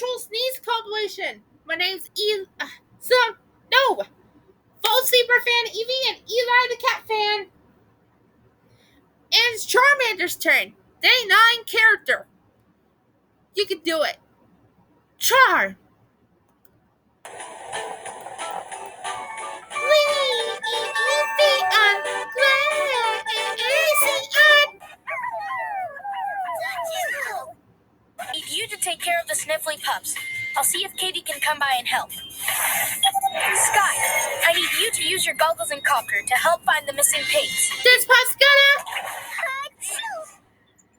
Patrol Sneeze Compilation. My name's Full Sleeper fan Eevee and Eli the Cat fan. And it's Charmander's turn. Day 9 character. You can do it. Char. Need you to take care of the sniffly pups. I'll see if Katie can come by and help. Sky, I need you to use your goggles and copter to help find the missing pigs. This pup's gonna.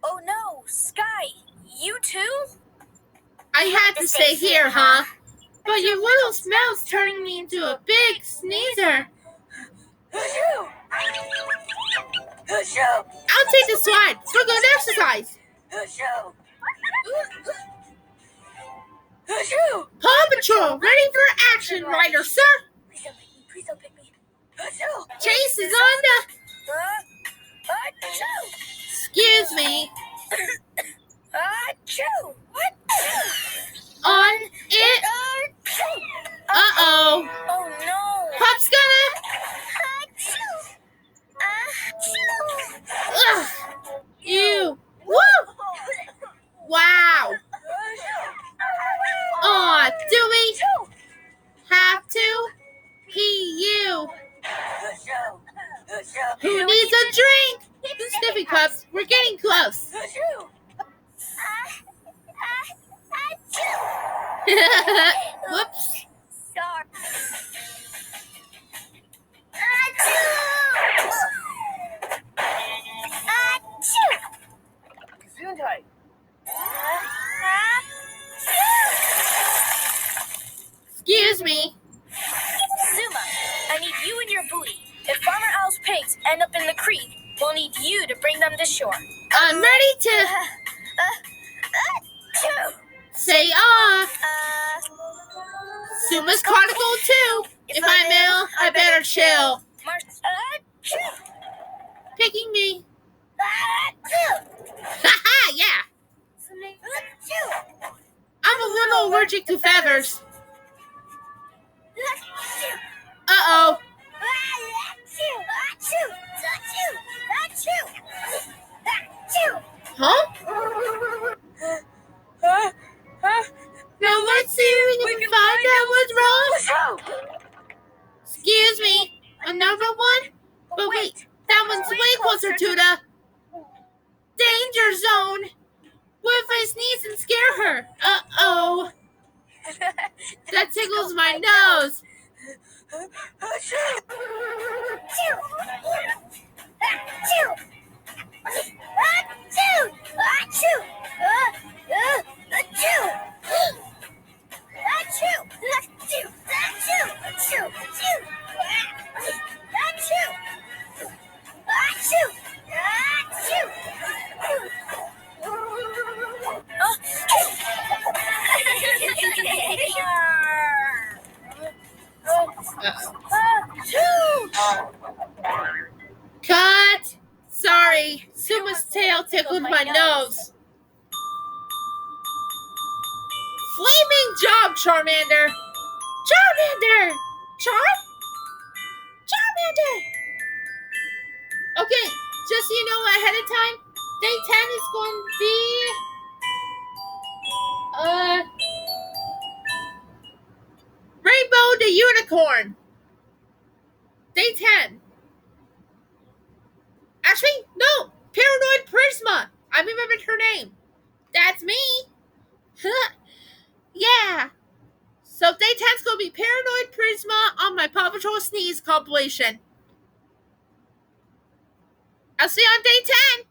Oh no, Sky, you too? I had to stay here, huh? But your little smell's turning me into a big sneezer. I'll take the swine for good exercise. Paw Patrol, ready for action, Rider, sir. Please don't pick me. Chase is on the... Excuse me. What? On it. Uh-oh. Oh no. Pup's gonna... Ugh. Ew. Woo! Wow. Aw, do we have to pee you? Who needs a drink? Sniffy pups, we're getting close. Whoops. Sorry. Excuse me. Zuma, I need you and your booty. If Farmer Owl's pigs end up in the creek, we'll need you to bring them to shore. I'm ready to say Suma's Chronicle 2. If I'm ill, I better chill. Picking me. Haha, yeah. I'm a little allergic to feathers. Uh-oh. Huh? Now let's see if we can find out what's wrong. Excuse me. Another one? But wait, that one's way closer to the danger zone. What if I sneeze and scare her? Uh-oh. That tickles my nose. Cut! Sorry, Suma's tail tickled my nose. Flaming job, Charmander! Charmander! Charmander! Okay, just so you know ahead of time, day 10 is going to be... Rainbow the Unicorn. Day 10. Actually, no! Paranoid Prisma! I remembered her name. That's me! Yeah! So day 10's gonna be Paranoid Prisma on my Paw Patrol Sneeze compilation. I'll see you on day 10!